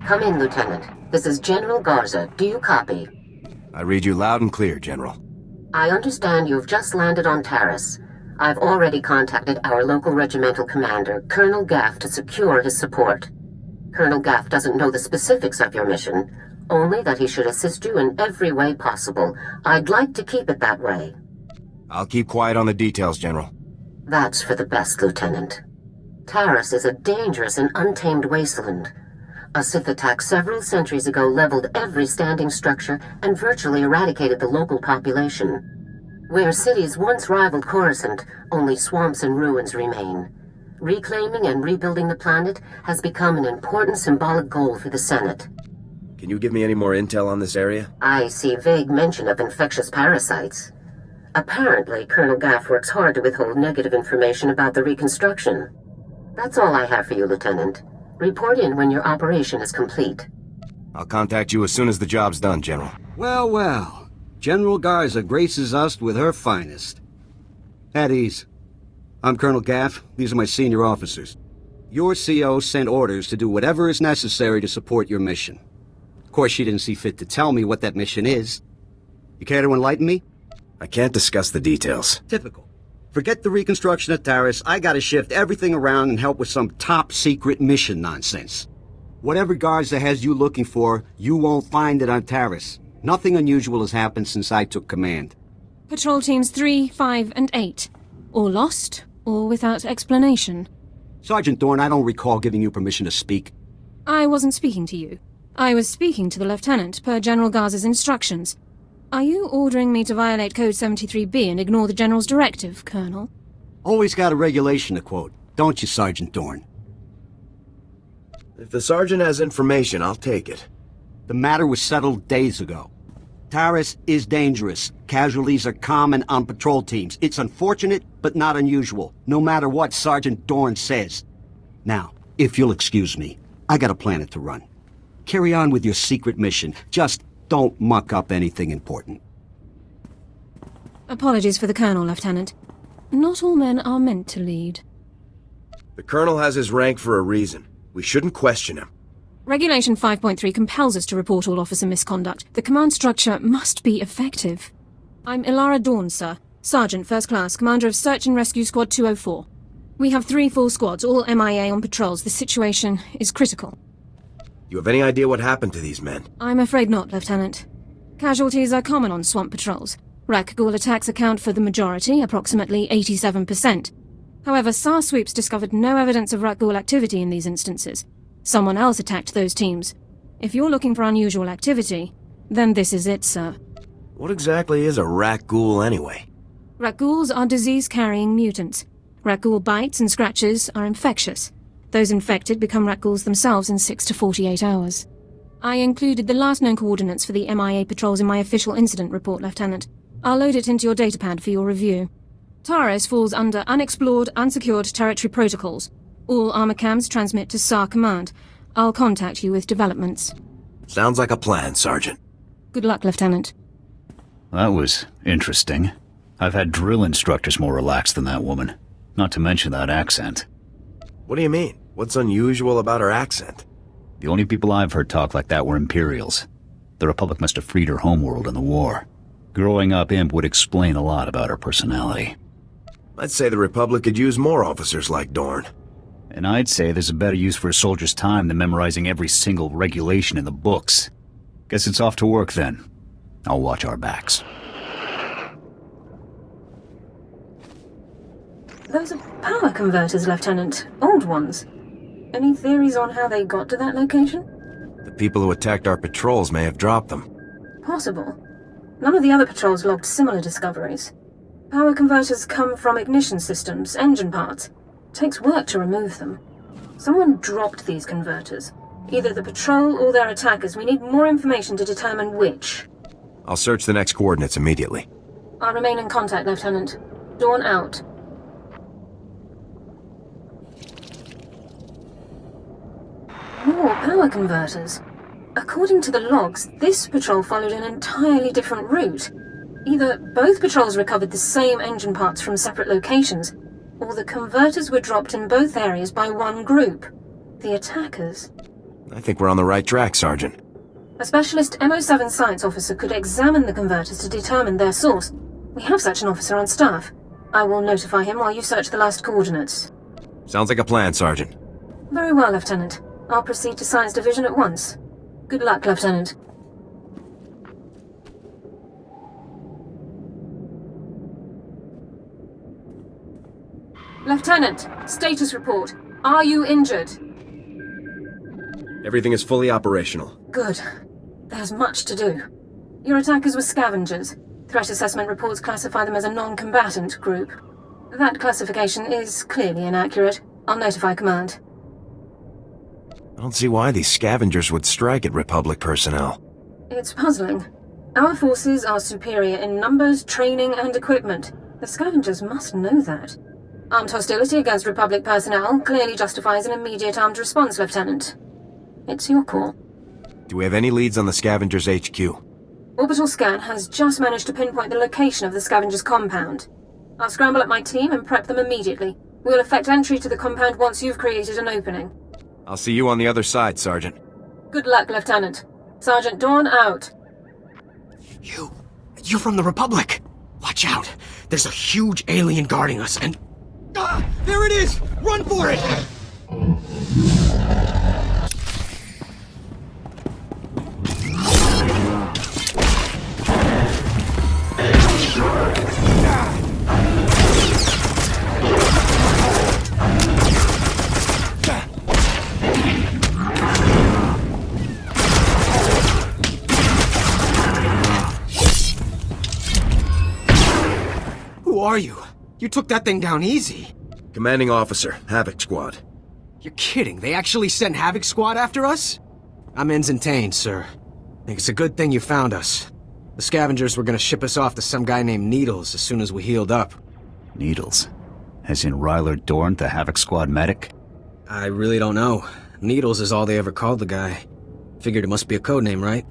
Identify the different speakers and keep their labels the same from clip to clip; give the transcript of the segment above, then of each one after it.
Speaker 1: Come in, Lieutenant. This is General Garza. Do you copy?
Speaker 2: I read you loud and clear, General.
Speaker 1: I understand you've just landed on Taris. I've already contacted our local regimental commander, Colonel Gaff, to secure his support. Colonel Gaff doesn't know the specifics of your mission, only that he should assist you in every way possible. I'd like to keep it that way.
Speaker 2: I'll keep quiet on the details, General.
Speaker 1: That's for the best, Lieutenant. Taris is a dangerous and untamed wasteland. A Sith attack several centuries ago leveled every standing structure and virtually eradicated the local population. Where cities once rivaled Coruscant, only swamps and ruins remain. Reclaiming and rebuilding the planet has become an important symbolic goal for the Senate.
Speaker 2: Can you give me any more intel on this area?
Speaker 1: I see vague mention of infectious parasites. Apparently, Colonel Gaff works hard to withhold negative information about the reconstruction. That's all I have for you, Lieutenant. Report in when your operation is complete.
Speaker 2: I'll contact you as soon as the job's done, General.
Speaker 3: Well, well. General Garza graces us with her finest. At ease. I'm Colonel Gaff. These are my senior officers. Your CO sent orders to do whatever is necessary to support your mission. Of course, she didn't see fit to tell me what that mission is. You care to enlighten me?
Speaker 2: I can't discuss the details.
Speaker 3: Typical. Forget the reconstruction at Taris. I gotta shift everything around and help with some top-secret mission nonsense. Whatever Garza has you looking for, you won't find it on Taris. Nothing unusual has happened since I took command.
Speaker 4: Patrol Teams 3, 5, and 8. All lost, or without explanation.
Speaker 3: Sergeant Dorn, I don't recall giving you permission to speak.
Speaker 4: I wasn't speaking to you. I was speaking to the Lieutenant, per General Garza's instructions. Are you ordering me to violate Code 73B and ignore the General's directive, Colonel?
Speaker 3: Always got a regulation to quote, don't you, Sergeant Dorn?
Speaker 2: If the Sergeant has information, I'll take it.
Speaker 3: The matter was settled days ago. Taris is dangerous. Casualties are common on patrol teams. It's unfortunate, but not unusual, no matter what Sergeant Dorn says. Now, if you'll excuse me, I got a planet to run. Carry on with your secret mission. Just don't muck up anything important.
Speaker 4: Apologies for the Colonel, Lieutenant. Not all men are meant to lead.
Speaker 2: The Colonel has his rank for a reason. We shouldn't question him.
Speaker 4: Regulation 5.3 compels us to report all officer misconduct. The command structure must be effective. I'm Ilara Dawn, sir. Sergeant, First Class, Commander of Search and Rescue Squad 204. We have 3 full squads, all MIA on patrols. The situation is critical.
Speaker 2: You have any idea what happened to these men?
Speaker 4: I'm afraid not, Lieutenant. Casualties are common on swamp patrols. Rakghoul attacks account for the majority, approximately 87%. However, SAR sweeps discovered no evidence of Rakghoul activity in these instances. Someone else attacked those teams. If you're looking for unusual activity, then this is it, sir.
Speaker 2: What exactly is a Rakghoul anyway?
Speaker 4: Rakghouls are disease-carrying mutants. Rakghoul bites and scratches are infectious. Those infected become Rakghouls themselves in 6 to 48 hours. I included the last known coordinates for the MIA patrols in my official incident report, Lieutenant. I'll load it into your datapad for your review. Taris falls under Unexplored, Unsecured Territory Protocols. All armor cams transmit to SAR Command. I'll contact you with developments.
Speaker 2: Sounds like a plan, Sergeant.
Speaker 4: Good luck, Lieutenant.
Speaker 5: That was interesting. I've had drill instructors more relaxed than that woman. Not to mention that accent.
Speaker 2: What do you mean? What's unusual about her accent?
Speaker 5: The only people I've heard talk like that were Imperials. The Republic must have freed her homeworld in the war. Growing up Imp would explain a lot about her personality.
Speaker 2: I'd say the Republic could use more officers like Dorn.
Speaker 5: And I'd say there's a better use for a soldier's time than memorizing every single regulation in the books. Guess it's off to work then. I'll watch our backs.
Speaker 4: Those are power converters, Lieutenant. Old ones. Any theories on how they got to that location?
Speaker 2: The people who attacked our patrols may have dropped them.
Speaker 4: Possible. None of the other patrols logged similar discoveries. Power converters come from ignition systems, engine parts. Takes work to remove them. Someone dropped these converters. Either the patrol or their attackers. We need more information to determine which.
Speaker 2: I'll search the next coordinates immediately.
Speaker 4: I'll remain in contact, Lieutenant. Dawn out. More power converters. According to the logs, this patrol followed an entirely different route. Either both patrols recovered the same engine parts from separate locations, or the converters were dropped in both areas by one group. The attackers.
Speaker 2: I think we're on the right track, Sergeant.
Speaker 4: A specialist MO7 science officer could examine the converters to determine their source. We have such an officer on staff. I will notify him while you search the last coordinates.
Speaker 2: Sounds like a plan, Sergeant.
Speaker 4: Very well, Lieutenant. I'll proceed to Science Division at once. Good luck, Lieutenant. Lieutenant, status report. Are you injured?
Speaker 2: Everything is fully operational.
Speaker 4: Good. There's much to do. Your attackers were scavengers. Threat assessment reports classify them as a non-combatant group. That classification is clearly inaccurate. I'll notify command.
Speaker 2: I don't see why these scavengers would strike at Republic personnel.
Speaker 4: It's puzzling. Our forces are superior in numbers, training, and equipment. The scavengers must know that. Armed hostility against Republic personnel clearly justifies an immediate armed response, Lieutenant. It's your call.
Speaker 2: Do we have any leads on the scavengers' HQ?
Speaker 4: Orbital scan has just managed to pinpoint the location of the scavengers' compound. I'll scramble up my team and prep them immediately. We'll effect entry to the compound once you've created an opening.
Speaker 2: I'll see you on the other side, Sergeant.
Speaker 4: Good luck, Lieutenant. Sergeant Dawn out.
Speaker 6: You're from the Republic! Watch out! There's a huge alien guarding us, and... Ah! There it is! Run for it! Who are you? You took that thing down easy.
Speaker 2: Commanding Officer, Havoc Squad.
Speaker 6: You're kidding. They actually sent Havoc Squad after us? I'm Ensign Tane, sir. I think it's a good thing you found us. The scavengers were gonna ship us off to some guy named Needles as soon as we healed up.
Speaker 5: Needles? As in Ryler Dorn, the Havoc Squad medic?
Speaker 6: I really don't know. Needles is all they ever called the guy. Figured it must be a code name, right?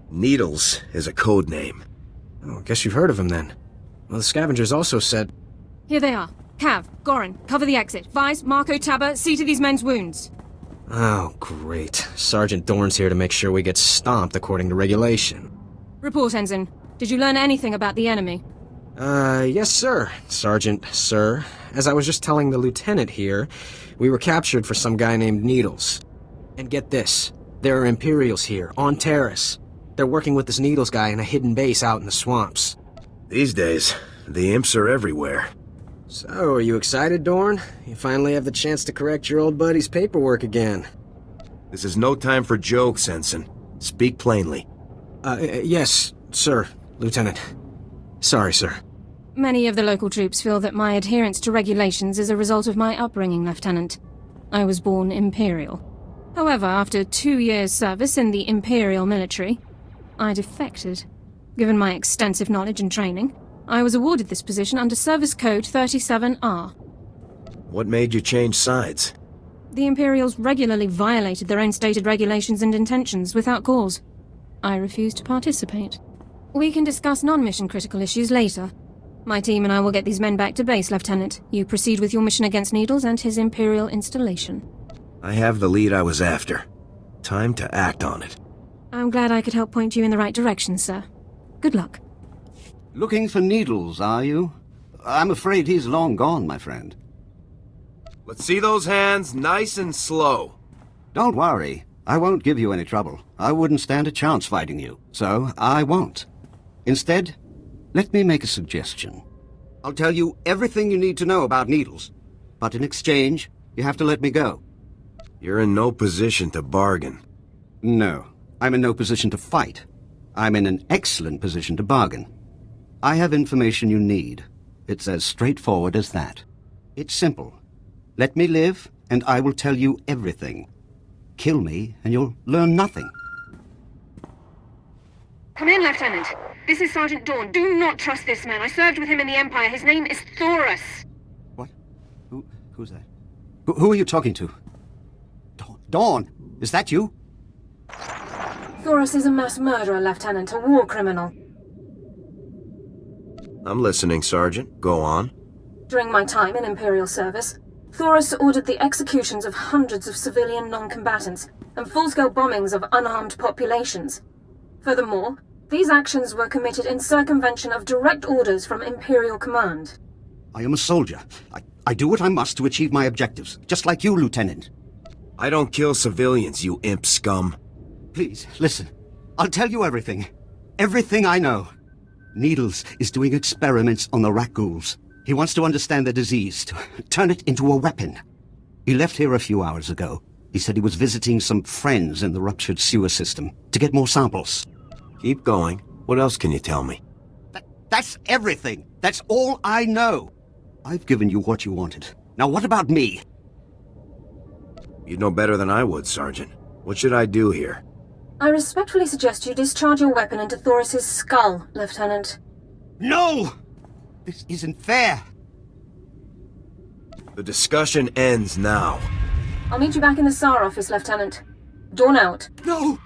Speaker 2: Needles is a code name.
Speaker 6: Oh, guess you've heard of him then. Well, the scavengers also said...
Speaker 4: Here they are. Cav, Goran, cover the exit. Vise, Marco, Tabba, see to these men's wounds.
Speaker 6: Oh, great. Sergeant Dorn's here to make sure we get stomped according to regulation.
Speaker 4: Report, Ensign. Did you learn anything about the enemy?
Speaker 6: Yes, sir. Sergeant, sir. As I was just telling the lieutenant here, we were captured for some guy named Needles. And get this. There are Imperials here, on Taris. They're working with this Needles guy in a hidden base out in the swamps.
Speaker 2: These days, the imps are everywhere.
Speaker 6: So, are you excited, Dorn? You finally have the chance to correct your old buddy's paperwork again.
Speaker 2: This is no time for jokes, Ensign. Speak plainly.
Speaker 6: Yes, sir, Lieutenant. Sorry, sir.
Speaker 4: Many of the local troops feel that my adherence to regulations is a result of my upbringing, Lieutenant. I was born Imperial. However, after 2 years' service in the Imperial military, I defected. Given my extensive knowledge and training, I was awarded this position under Service Code 37R.
Speaker 2: What made you change sides?
Speaker 4: The Imperials regularly violated their own stated regulations and intentions without cause. I refused to participate. We can discuss non-mission critical issues later. My team and I will get these men back to base, Lieutenant. You proceed with your mission against Needles and his Imperial installation.
Speaker 2: I have the lead I was after. Time to act on it.
Speaker 4: I'm glad I could help point you in the right direction, sir. Good luck.
Speaker 3: Looking for Needles, are you? I'm afraid he's long gone, my friend.
Speaker 2: Let's see those hands nice and slow.
Speaker 3: Don't worry. I won't give you any trouble. I wouldn't stand a chance fighting you, so I won't. Instead, let me make a suggestion. I'll tell you everything you need to know about Needles, but in exchange, you have to let me go.
Speaker 2: You're in no position to bargain.
Speaker 3: No, I'm in no position to fight. I'm in an excellent position to bargain. I have information you need. It's as straightforward as that. It's simple. Let me live, and I will tell you everything. Kill me, and you'll learn nothing.
Speaker 4: Come in, Lieutenant. This is Sergeant Dawn. Do not trust this man. I served with him in the Empire. His name is Taris.
Speaker 3: What? Who's that? Who are you talking to? Dawn, is that you?
Speaker 4: Taris is a mass murderer, Lieutenant, a war criminal.
Speaker 2: I'm listening, Sergeant. Go on.
Speaker 4: During my time in Imperial service, Taris ordered the executions of hundreds of civilian non-combatants and full-scale bombings of unarmed populations. Furthermore, these actions were committed in circumvention of direct orders from Imperial Command.
Speaker 3: I am a soldier. I do what I must to achieve my objectives, just like you, Lieutenant.
Speaker 2: I don't kill civilians, you imp scum.
Speaker 3: Please, listen. I'll tell you everything. Everything I know. Needles is doing experiments on the Rakghouls. He wants to understand the disease, to turn it into a weapon. He left here a few hours ago. He said he was visiting some friends in the ruptured sewer system to get more samples.
Speaker 2: Keep going. What else can you tell me?
Speaker 3: That's everything. That's all I know. I've given you what you wanted. Now what about me?
Speaker 2: You'd know better than I would, Sergeant. What should I do here?
Speaker 4: I respectfully suggest you discharge your weapon into Thoris's skull, Lieutenant.
Speaker 3: No! This isn't fair.
Speaker 2: The discussion ends now.
Speaker 4: I'll meet you back in the SAR office, Lieutenant. Dawn out.
Speaker 3: No!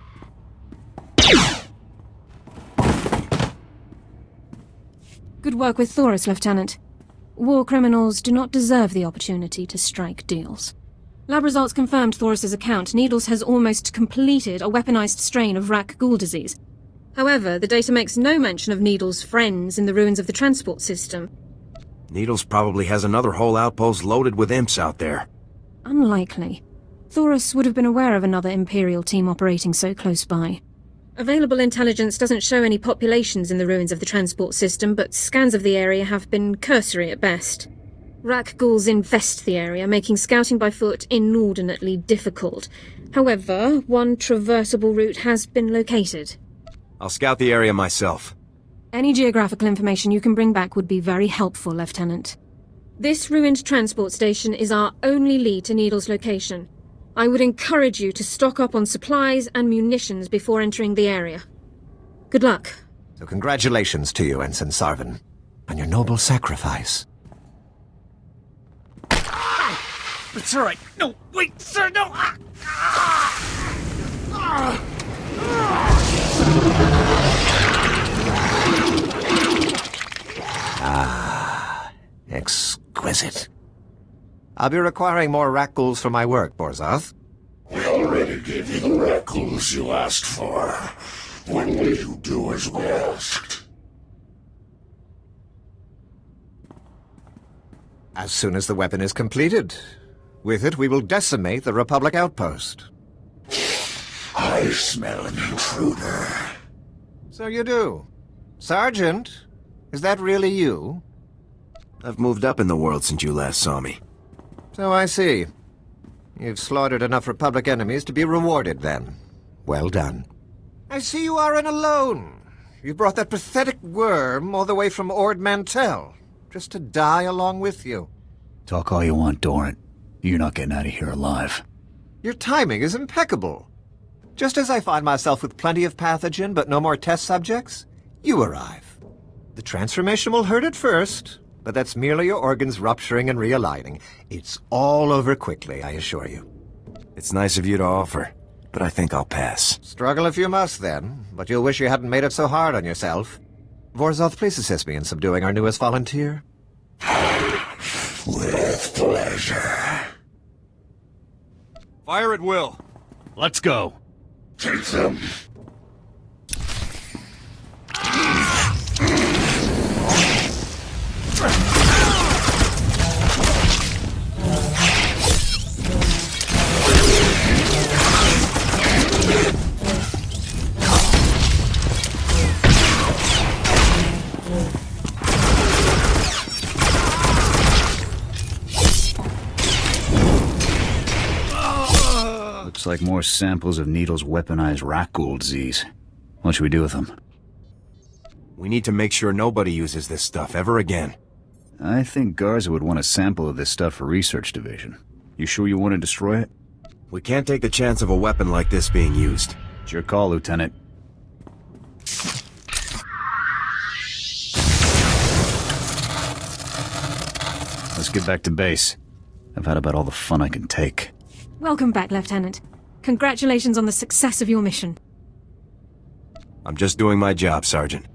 Speaker 4: Good work with Taris, Lieutenant. War criminals do not deserve the opportunity to strike deals. Lab results confirmed Thoris's account. Needles has almost completed a weaponized strain of Rakghoul disease. However, the data makes no mention of Needles' friends in the ruins of the transport system.
Speaker 2: Needles probably has another whole outpost loaded with imps out there.
Speaker 4: Unlikely. Taris would have been aware of another Imperial team operating so close by. Available intelligence doesn't show any populations in the ruins of the transport system, but scans of the area have been cursory at best. Rakghouls infest the area, making scouting by foot inordinately difficult. However, one traversable route has been located.
Speaker 2: I'll scout the area myself.
Speaker 4: Any geographical information you can bring back would be very helpful, Lieutenant. This ruined transport station is our only lead to Needle's location. I would encourage you to stock up on supplies and munitions before entering the area. Good luck.
Speaker 7: So congratulations to you, Ensign Sarvin, on your noble sacrifice.
Speaker 5: It's all right. No, wait, sir, no!
Speaker 7: Exquisite. I'll be requiring more Rakghouls for my work, Borzoth.
Speaker 8: We already gave you the Rakghouls you asked for. When will you do as we asked?
Speaker 7: As soon as the weapon is completed. With it, we will decimate the Republic outpost.
Speaker 8: I smell an intruder.
Speaker 7: So you do. Sergeant, is that really you?
Speaker 2: I've moved up in the world since you last saw me.
Speaker 7: So I see. You've slaughtered enough Republic enemies to be rewarded, then. Well done. I see you aren't alone. You brought that pathetic worm all the way from Ord Mantell, just to die along with you.
Speaker 5: Talk all you want, Doran. You're not getting out of here alive.
Speaker 7: Your timing is impeccable. Just as I find myself with plenty of pathogen but no more test subjects, you arrive. The transformation will hurt at first, but that's merely your organs rupturing and realigning. It's all over quickly, I assure you.
Speaker 2: It's nice of you to offer, but I think I'll pass.
Speaker 7: Struggle if you must, then, but you'll wish you hadn't made it so hard on yourself. Vorzoth, please assist me in subduing our newest volunteer.
Speaker 8: With pleasure.
Speaker 2: Fire at will.
Speaker 5: Let's go.
Speaker 8: Take them.
Speaker 5: Looks like more samples of Needle's weaponized Rakghoul disease. What should we do with them?
Speaker 2: We need to make sure nobody uses this stuff ever again.
Speaker 5: I think Garza would want a sample of this stuff for Research Division. You sure you want to destroy it?
Speaker 2: We can't take the chance of a weapon like this being used.
Speaker 5: It's your call, Lieutenant. Let's get back to base. I've had about all the fun I can take.
Speaker 4: Welcome back, Lieutenant. Congratulations on the success of your mission.
Speaker 2: I'm just doing my job, Sergeant.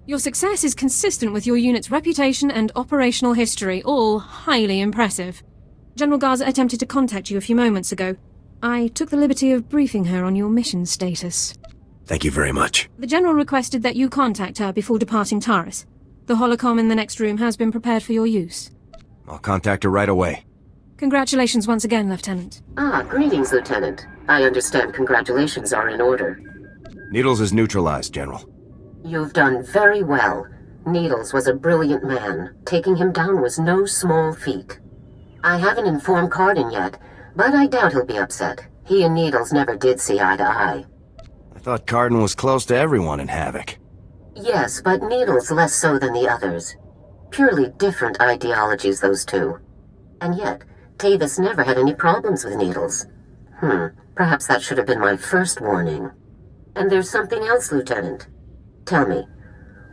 Speaker 4: Your success is consistent with your unit's reputation and operational history, all highly impressive. General Garza attempted to contact you a few moments ago. I took the liberty of briefing her on your mission status.
Speaker 2: Thank you very much.
Speaker 4: The General requested that you contact her before departing Taris. The holocom in the next room has been prepared for your use.
Speaker 2: I'll contact her right away.
Speaker 4: Congratulations once again, Lieutenant.
Speaker 1: Greetings, Lieutenant. I understand congratulations are in order.
Speaker 2: Needles is neutralized, General.
Speaker 1: You've done very well. Needles was a brilliant man. Taking him down was no small feat. I haven't informed Cardin yet, but I doubt he'll be upset. He and Needles never did see eye to eye.
Speaker 2: I thought Cardin was close to everyone in Havoc.
Speaker 1: Yes, but Needles less so than the others. Purely different ideologies, those two. And yet, Tavis never had any problems with Needles. Perhaps that should have been my first warning. And there's something else, Lieutenant. Tell me,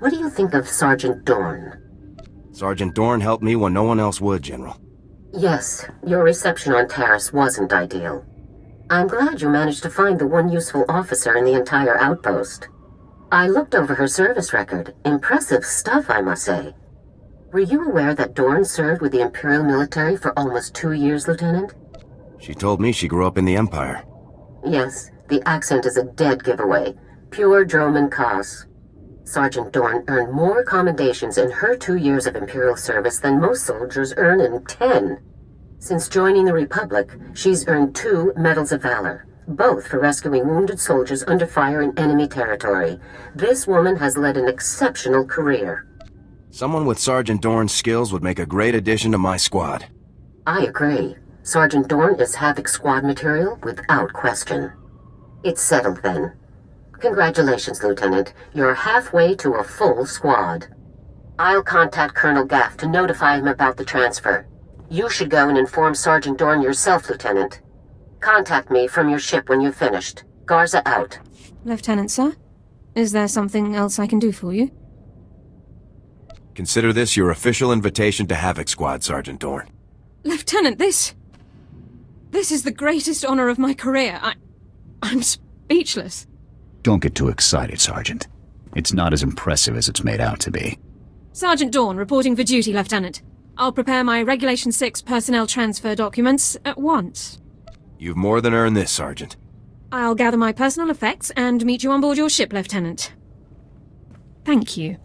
Speaker 1: what do you think of Sergeant Dorn?
Speaker 2: Sergeant Dorn helped me when no one else would, General.
Speaker 1: Yes, your reception on Taris wasn't ideal. I'm glad you managed to find the one useful officer in the entire outpost. I looked over her service record. Impressive stuff, I must say. Were you aware that Dorn served with the Imperial military for almost 2 years, Lieutenant?
Speaker 2: She told me she grew up in the Empire.
Speaker 1: Yes, the accent is a dead giveaway. Pure Droman Kos. Sergeant Dorn earned more commendations in her 2 years of Imperial service than most soldiers earn in 10. Since joining the Republic, she's earned 2 Medals of Valor, both for rescuing wounded soldiers under fire in enemy territory. This woman has led an exceptional career.
Speaker 2: Someone with Sergeant Dorn's skills would make a great addition to my squad.
Speaker 1: I agree. Sergeant Dorn is Havoc squad material without question. It's settled then. Congratulations, Lieutenant. You're halfway to a full squad. I'll contact Colonel Gaff to notify him about the transfer. You should go and inform Sergeant Dorn yourself, Lieutenant. Contact me from your ship when you've finished. Garza out.
Speaker 4: Lieutenant, sir? Is there something else I can do for you?
Speaker 2: Consider this your official invitation to Havoc Squad, Sergeant Dorn.
Speaker 4: Lieutenant, this is the greatest honor of my career. I'm speechless.
Speaker 5: Don't get too excited, Sergeant. It's not as impressive as it's made out to be.
Speaker 4: Sergeant Dorn, reporting for duty, Lieutenant. I'll prepare my Regulation 6 personnel transfer documents at once.
Speaker 2: You've more than earned this, Sergeant.
Speaker 4: I'll gather my personal effects and meet you on board your ship, Lieutenant. Thank you.